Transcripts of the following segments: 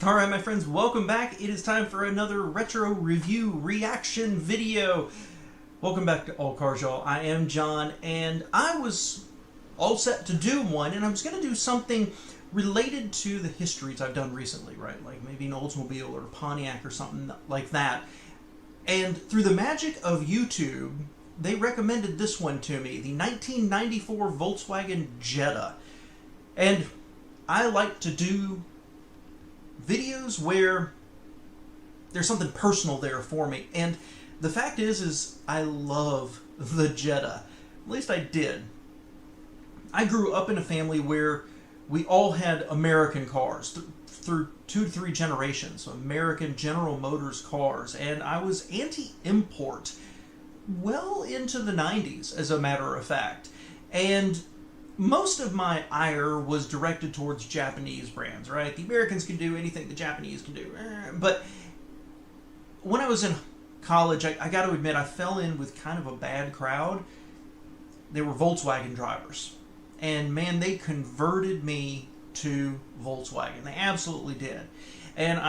Alright my friends, welcome back. It is time for another retro review reaction video. Welcome back to All Cars Y'all. I am John and I was all set to do one, and I was going to do something related to the histories I've done recently, right? Like maybe an Oldsmobile or a Pontiac or something like that. And through the magic of YouTube, they recommended this one to me, the 1994 Volkswagen Jetta. And I like to do videos where there's something personal there for me, and the fact is I love the Jetta. At least I did. I grew up in a family where we all had American cars through 2 to 3 generations, so American General Motors cars, and I was anti-import well into the 90s, as a matter of fact. And most of my ire was directed towards Japanese brands, right? The Americans can do anything the Japanese can do. But when I was in college, I got to admit, I fell in with kind of a bad crowd. They were Volkswagen drivers. And man, they converted me to Volkswagen. They absolutely did. And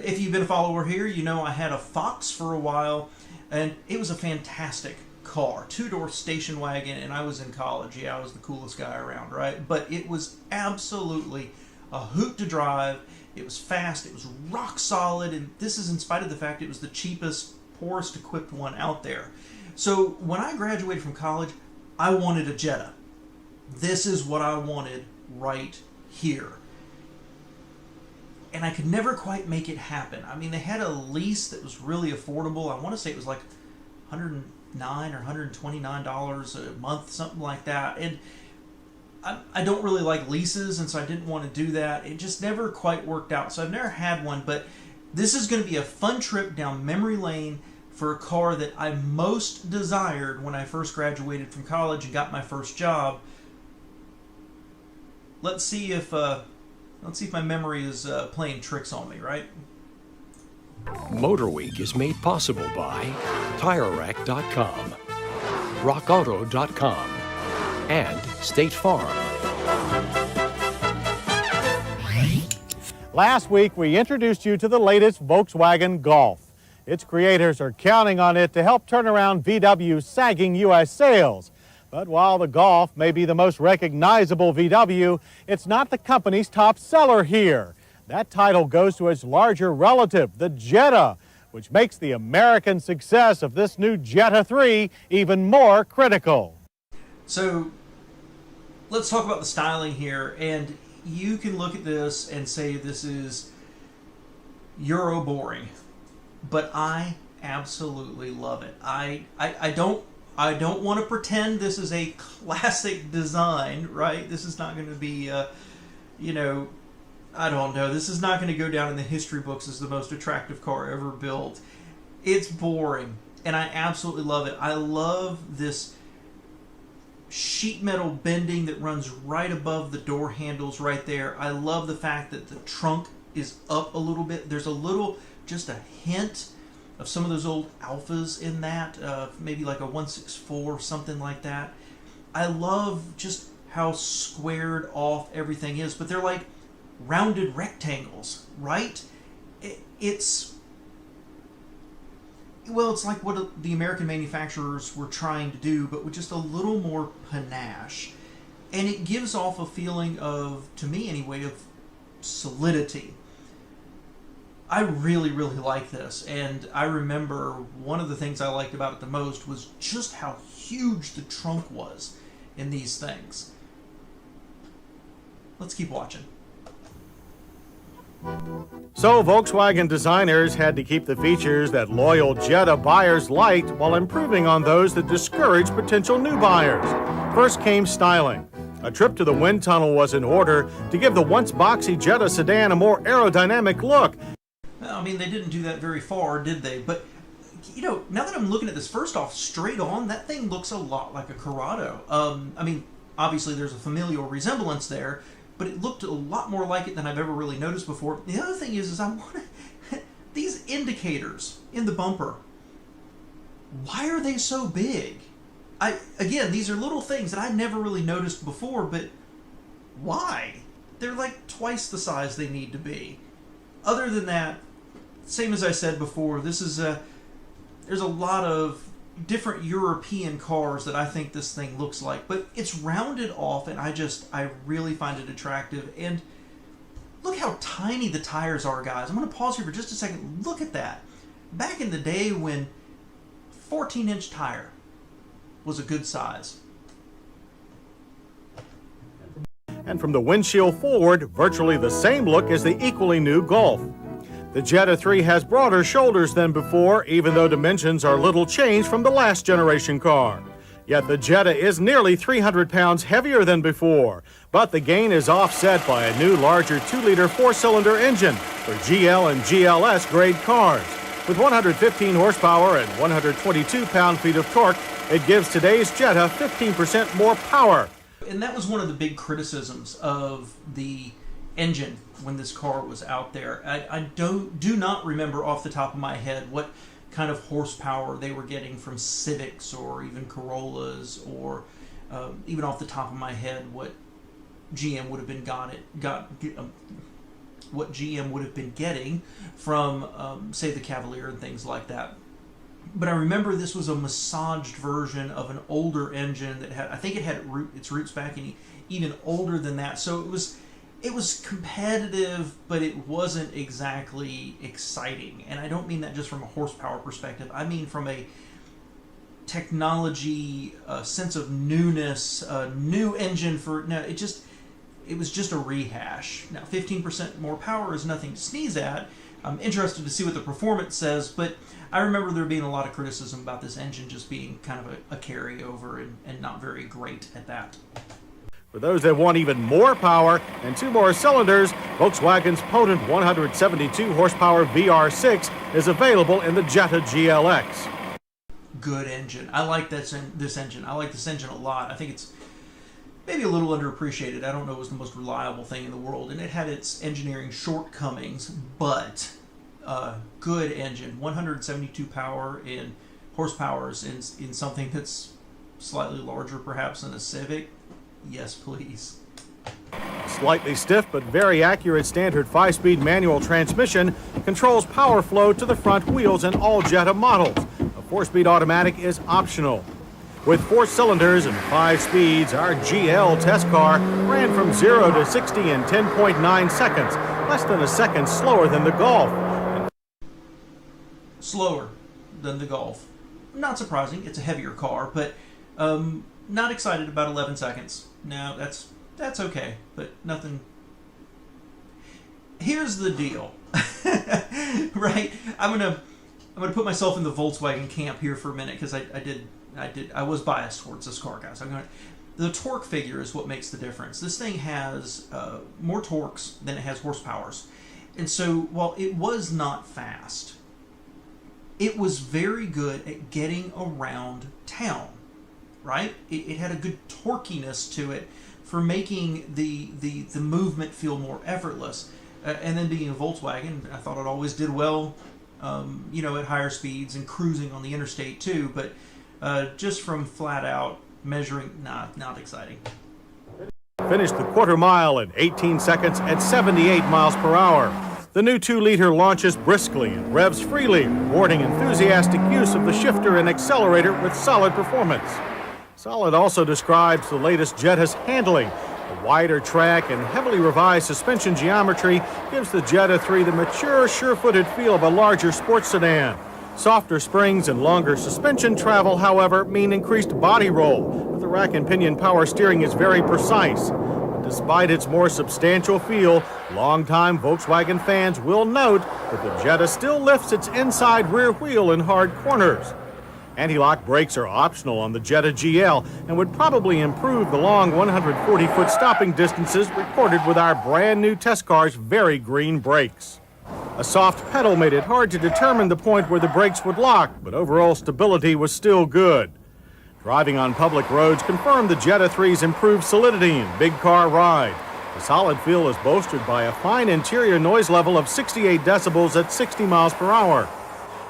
if you've been a follower here, you know I had a Fox for a while, and it was a fantastic car, 2-door station wagon, and I was in college. Yeah, I was the coolest guy around, right? But it was absolutely a hoot to drive. It was fast, it was rock solid, and this is in spite of the fact it was the cheapest, poorest equipped one out there. So when I graduated from college, I wanted a Jetta. This is what I wanted right here. And I could never quite make it happen. I mean, they had a lease that was really affordable. I want to say it was like $109 or $129 a month, something like that. And I don't really like leases, and so I didn't want to do that. It just never quite worked out. So I've never had one, but this is going to be a fun trip down memory lane for a car that I most desired when I first graduated from college and got my first job. Let's see if my memory is playing tricks on me, right? Motorweek is made possible by TireRack.com, RockAuto.com, and State Farm. Last week, we introduced you to the latest Volkswagen Golf. Its creators are counting on it to help turn around VW's sagging U.S. sales. But while the Golf may be the most recognizable VW, it's not the company's top seller here. That title goes to its larger relative, the Jetta, which makes the American success of this new Jetta 3 even more critical. So let's talk about the styling here, and you can look at this and say this is Euro boring, but I absolutely love it. I don't want to pretend this is a classic design, right? This is not going to be, you know, I don't know. This is not going to go down in the history books as the most attractive car ever built. It's boring, and I absolutely love it. I love this sheet metal bending that runs right above the door handles right there. I love the fact that the trunk is up a little bit. There's a little, just a hint of some of those old Alphas in that, maybe like a 164, something like that. I love just how squared off everything is, but they're like rounded rectangles, right? It's like what the American manufacturers were trying to do, but with just a little more panache. And it gives off a feeling of, to me anyway, of solidity. I really, really like this, and I remember one of the things I liked about it the most was just how huge the trunk was in these things. Let's keep watching. So Volkswagen designers had to keep the features that loyal Jetta buyers liked while improving on those that discouraged potential new buyers. First came styling. A trip to the wind tunnel was in order to give the once boxy Jetta sedan a more aerodynamic look. I mean, they didn't do that very far, did they? But, you know, now that I'm looking at this, first off, straight on, that thing looks a lot like a Corrado. I mean, obviously there's a familial resemblance there, but it looked a lot more like it than I've ever really noticed before. The other thing is I want these indicators in the bumper. Why are they so big? Again, these are little things that I never really noticed before, but why? They're like twice the size they need to be. other than that, same as I said before, this is there's a lot of different European cars that I think this thing looks like, but it's rounded off, and I really find it attractive. And look how tiny the tires are, guys. I'm going to pause here for just a second. Look at that. Back in the day when 14-inch tire was a good size. And from the windshield forward, virtually the same look as the equally new Golf. The Jetta 3 has broader shoulders than before, even though dimensions are little changed from the last generation car. Yet the Jetta is nearly 300 pounds heavier than before, but the gain is offset by a new larger 2-liter 4-cylinder engine for GL and GLS grade cars. With 115 horsepower and 122 pound-feet of torque, it gives today's Jetta 15% more power. And that was one of the big criticisms of the engine when this car was out there. I do not remember off the top of my head what kind of horsepower they were getting from Civics or even Corollas, or even off the top of my head what GM would have been what GM would have been getting from say the Cavalier and things like that. But I remember this was a massaged version of an older engine that had, I think it had its roots back in even older than that. So it was competitive, but it wasn't exactly exciting. And I don't mean that just from a horsepower perspective. I mean from a technology, sense of newness, new engine it was just a rehash. Now, 15% more power is nothing to sneeze at. I'm interested to see what the performance says, but I remember there being a lot of criticism about this engine just being kind of a carryover and not very great at that. For those that want even more power and 2 more cylinders, Volkswagen's potent 172 horsepower VR6 is available in the Jetta GLX. Good engine. I like this engine. I like this engine a lot. I think it's maybe a little underappreciated. I don't know it was the most reliable thing in the world, and it had its engineering shortcomings, but good engine. 172 power in horsepower in something that's slightly larger perhaps than a Civic. Yes, please. Slightly stiff but very accurate standard 5-speed manual transmission controls power flow to the front wheels in all Jetta models. A 4-speed automatic is optional. With 4 cylinders and 5 speeds, our GL test car ran from 0 to 60 in 10.9 seconds, less than a second slower than the Golf. Slower than the Golf. Not surprising, it's a heavier car, but not excited about 11 seconds. No, that's okay, but nothing. Here's the deal, right? I'm gonna put myself in the Volkswagen camp here for a minute, because I was biased towards this car, guys. The torque figure is what makes the difference. This thing has more torques than it has horsepowers, and so while it was not fast, it was very good at getting around town. Right? It had a good torquiness to it for making the movement feel more effortless. And then being a Volkswagen, I thought it always did well, at higher speeds and cruising on the interstate too. But just from flat out measuring, not exciting. Finished the quarter mile in 18 seconds at 78 miles per hour. The new 2-liter launches briskly and revs freely, rewarding enthusiastic use of the shifter and accelerator with solid performance. Solid also describes the latest Jetta's handling. The wider track and heavily revised suspension geometry gives the Jetta 3 the mature, sure-footed feel of a larger sports sedan. Softer springs and longer suspension travel, however, mean increased body roll, but the rack and pinion power steering is very precise. But despite its more substantial feel, longtime Volkswagen fans will note that the Jetta still lifts its inside rear wheel in hard corners. Anti-lock brakes are optional on the Jetta GL and would probably improve the long 140-foot stopping distances recorded with our brand new test car's very green brakes. A soft pedal made it hard to determine the point where the brakes would lock, but overall stability was still good. Driving on public roads confirmed the Jetta 3's improved solidity and big car ride. The solid feel is bolstered by a fine interior noise level of 68 decibels at 60 miles per hour.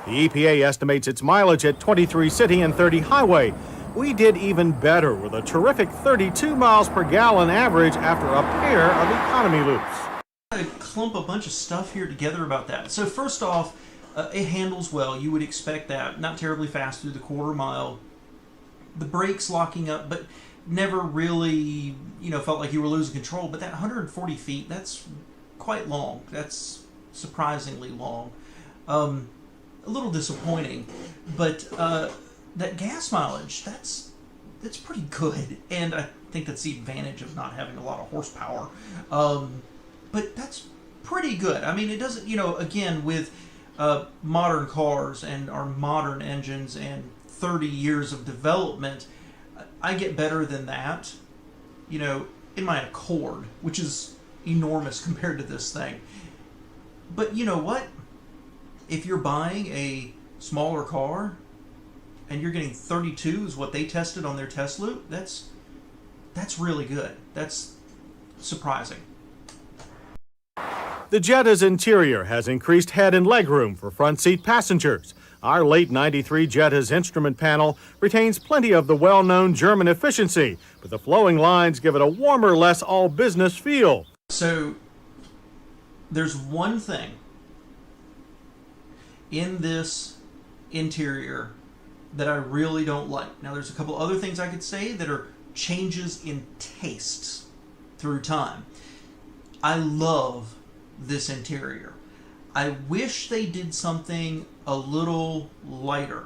The EPA estimates its mileage at 23 city and 30 highway. We did even better with a terrific 32 miles per gallon average after a pair of economy loops. I clump a bunch of stuff here together about that. So first off, it handles well. You would expect that. Not terribly fast through the quarter mile. The brakes locking up, but never really, felt like you were losing control. But that 140 feet, that's quite long. That's surprisingly long. A little disappointing, but that gas mileage, that's pretty good. And I think that's the advantage of not having a lot of horsepower. But that's pretty good. I mean, it doesn't, again, with modern cars and our modern engines and 30 years of development, I get better than that, in my Accord, which is enormous compared to this thing. But you know what? If you're buying a smaller car and you're getting 32 is what they tested on their test loop, that's really good. That's surprising. The Jetta's interior has increased head and legroom for front seat passengers. Our late 93 Jetta's instrument panel retains plenty of the well-known German efficiency, but the flowing lines give it a warmer, less all-business feel. So, there's one thing in this interior that I really don't like. Now, there's a couple other things I could say that are changes in tastes through time. I love this interior. I wish they did something a little lighter.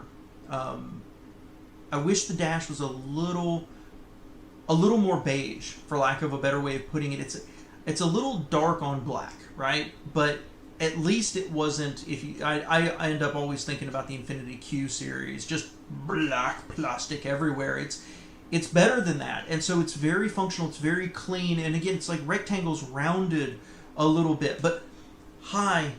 I wish the dash was a little more beige, for lack of a better way of putting it. It's a little dark on black, right? But at least it wasn't. I end up always thinking about the Infiniti Q series, just black plastic everywhere. It's better than that, and so it's very functional. It's very clean, and again, it's like rectangles rounded a little bit, but high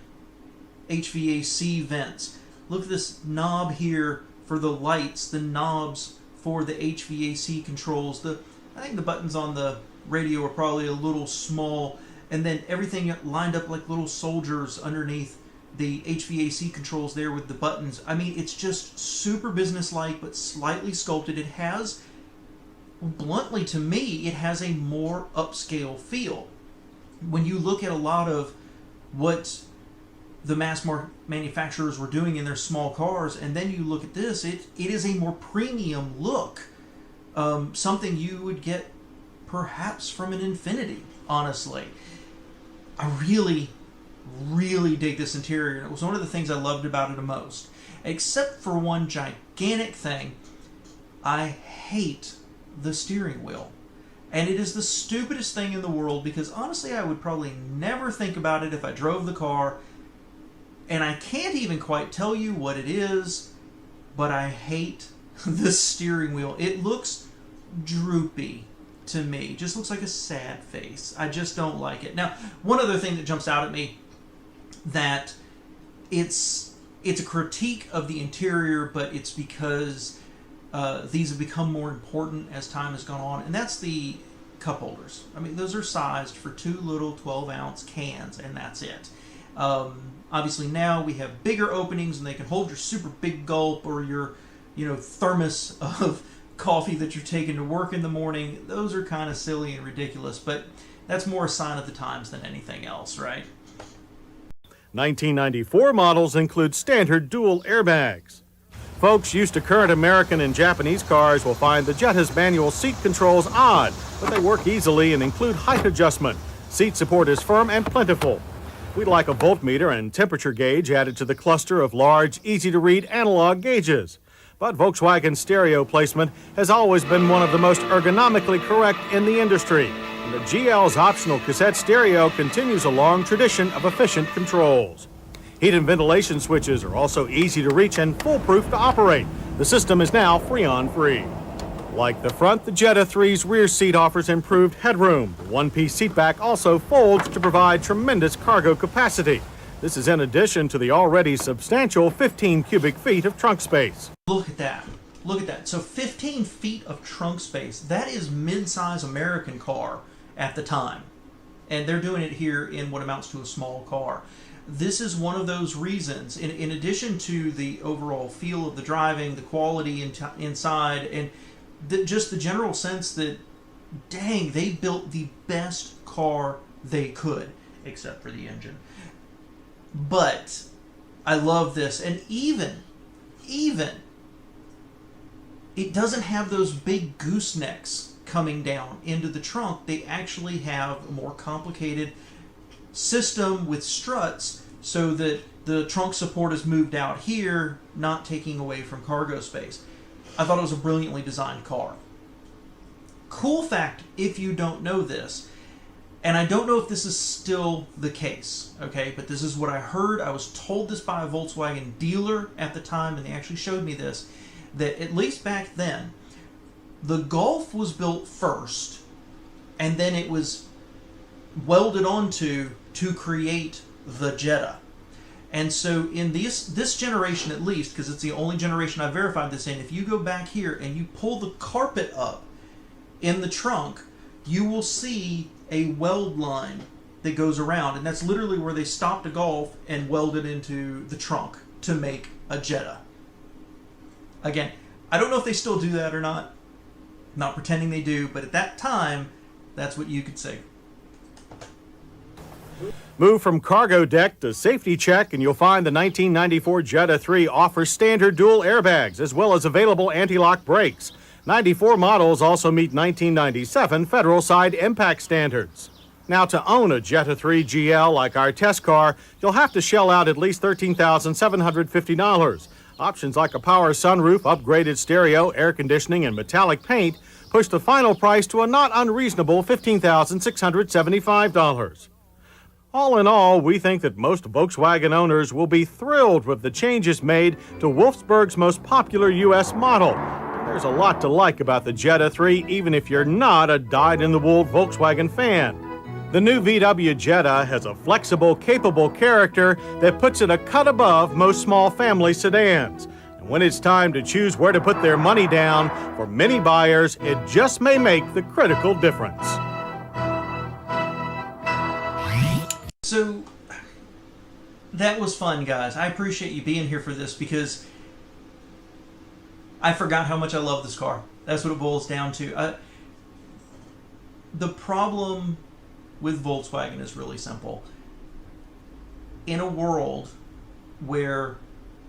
HVAC vents. Look at this knob here for the lights, the knobs for the HVAC controls. I think the buttons on the radio are probably a little small, and then everything lined up like little soldiers underneath the HVAC controls there with the buttons. I mean, it's just super businesslike, but slightly sculpted. It has, bluntly to me, it has a more upscale feel. When you look at a lot of what the mass market manufacturers were doing in their small cars, and then you look at this, it is a more premium look. Something you would get perhaps from an Infiniti, honestly. I really, really dig this interior, and it was one of the things I loved about it the most. Except for one gigantic thing, I hate the steering wheel. And it is the stupidest thing in the world, because honestly I would probably never think about it if I drove the car, and I can't even quite tell you what it is, but I hate the steering wheel. It looks droopy to me. It just looks like a sad face. I just don't like it. Now, one other thing that jumps out at me, that it's a critique of the interior, but it's because these have become more important as time has gone on, and that's the cup holders. I mean, those are sized for two little 12-ounce cans, and that's it. Obviously now we have bigger openings, and they can hold your super big gulp or your thermos of coffee that you're taking to work in the morning. Those are kind of silly and ridiculous, but that's more a sign of the times than anything else, right? 1994 models include standard dual airbags. Folks used to current American and Japanese cars will find the Jetta's manual seat controls odd, but they work easily and include height adjustment. Seat support is firm and plentiful. We'd like a voltmeter and temperature gauge added to the cluster of large, easy-to-read analog gauges. But Volkswagen's stereo placement has always been one of the most ergonomically correct in the industry. And the GL's optional cassette stereo continues a long tradition of efficient controls. Heat and ventilation switches are also easy to reach and foolproof to operate. The system is now Freon-free. Like the front, the Jetta 3's rear seat offers improved headroom. The one-piece seatback also folds to provide tremendous cargo capacity. This is in addition to the already substantial 15 cubic feet of trunk space. Look at that. Look at that. So 15 feet of trunk space. That is mid-size American car at the time. And they're doing it here in what amounts to a small car. This is one of those reasons, in addition to the overall feel of the driving, the quality inside, and just the general sense that, dang, they built the best car they could. except for the engine. But I love this, and even it doesn't have those big goosenecks coming down into the trunk. They actually have a more complicated system with struts so that the trunk support is moved out here, not taking away from cargo space. I thought it was a brilliantly designed car. Cool fact, if you don't know this, and I don't know if this is still the case, okay, but this is what I heard. I was told this by a Volkswagen dealer at the time, and they actually showed me this, that at least back then, the Golf was built first, and then it was welded onto to create the Jetta. And so in this generation at least, because it's the only generation I've verified this in, if you go back here and you pull the carpet up in the trunk, you will see a weld line that goes around, and that's literally where they stopped a Golf and welded into the trunk to make a Jetta. Again, I don't know if they still do that or not. I'm not pretending they do, but at that time, that's what you could say. Move from cargo deck to safety check, and you'll find the 1994 Jetta 3 offers standard dual airbags as well as available anti-lock brakes. 94 models also meet 1997 federal side impact standards. Now, to own a Jetta 3 GL like our test car, you'll have to shell out at least $13,750. Options like a power sunroof, upgraded stereo, air conditioning, and metallic paint push the final price to a not unreasonable $15,675. All in all, we think that most Volkswagen owners will be thrilled with the changes made to Wolfsburg's most popular U.S. model. There's a lot to like about the Jetta 3, even if you're not a dyed-in-the-wool Volkswagen fan. The new VW Jetta has a flexible, capable character that puts it a cut above most small family sedans. And when it's time to choose where to put their money down, for many buyers, it just may make the critical difference. So, that was fun, guys. I appreciate you being here for this because I forgot how much I love this car. That's what it boils down to. The problem with Volkswagen is really simple. In a world where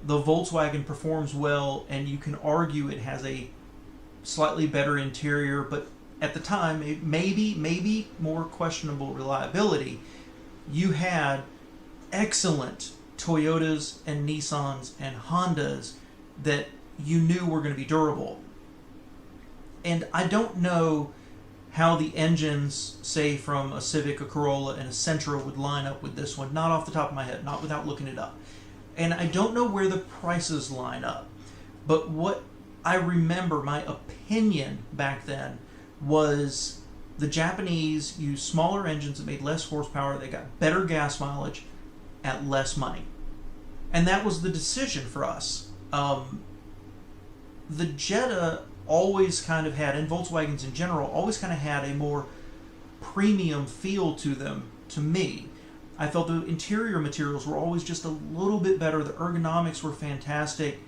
the Volkswagen performs well and you can argue it has a slightly better interior, but at the time, it maybe more questionable reliability, you had excellent Toyotas and Nissans and Hondas that you knew were going to be durable. And I don't know how the engines, say from a Civic, a Corolla, and a Sentra would line up with this one, not off the top of my head, not without looking it up. And I don't know where the prices line up. But what I remember, my opinion back then, was the Japanese used smaller engines that made less horsepower, they got better gas mileage at less money. And that was the decision for us. The Jetta always kind of had, and Volkswagens in general, always kind of had a more premium feel to them, to me. I felt the interior materials were always just a little bit better, the ergonomics were fantastic,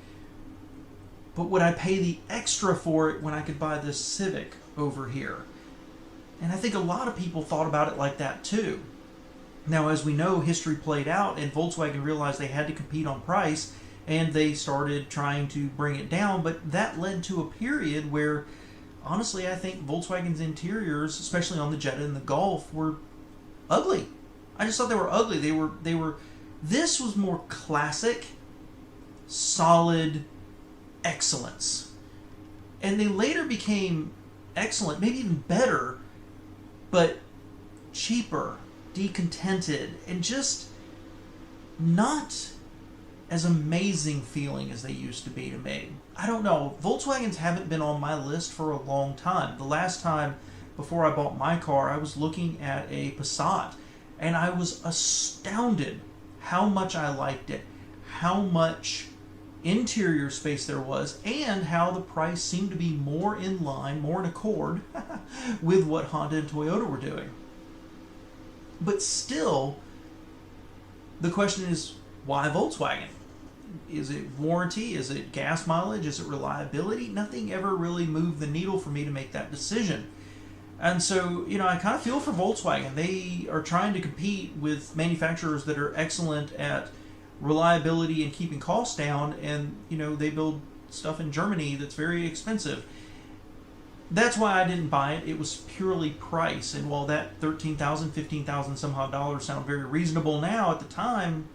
but would I pay the extra for it when I could buy this Civic over here? And I think a lot of people thought about it like that too. Now, as we know, history played out, and Volkswagen realized they had to compete on price, and they started trying to bring it down, but that led to a period where, honestly, I think Volkswagen's interiors, especially on the Jetta and the Golf, were ugly. I just thought they were ugly. They were. This was more classic, solid excellence. And they later became excellent, maybe even better, but cheaper, decontented, and just not as amazing feeling as they used to be to me. I don't know. Volkswagens haven't been on my list for a long time. The last time before I bought my car, I was looking at a Passat, and I was astounded how much I liked it, how much interior space there was, and how the price seemed to be more in line, more in accord with what Honda and Toyota were doing. But still, the question is, why Volkswagen? Is it warranty? Is it gas mileage? Is it reliability? Nothing ever really moved the needle for me to make that decision. And so, you know, I kind of feel for Volkswagen. They are trying to compete with manufacturers that are excellent at reliability and keeping costs down, and, you know, they build stuff in Germany that's very expensive. That's why I didn't buy it. It was purely price. And while that $13,000, $15,000 somehow dollars sound very reasonable now, at the time,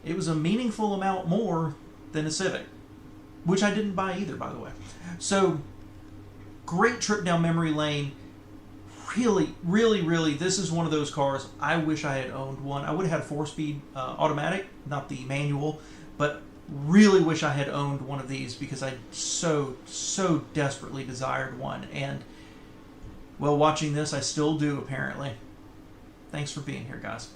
it was a meaningful amount more than a Civic, which I didn't buy either, by the way. So, great trip down memory lane. Really, really, really, this is one of those cars I wish I had owned one. I would have had a 4-speed automatic, not the manual, but really wish I had owned one of these because I so desperately desired one. And, well, watching this, I still do, apparently. Thanks for being here, guys.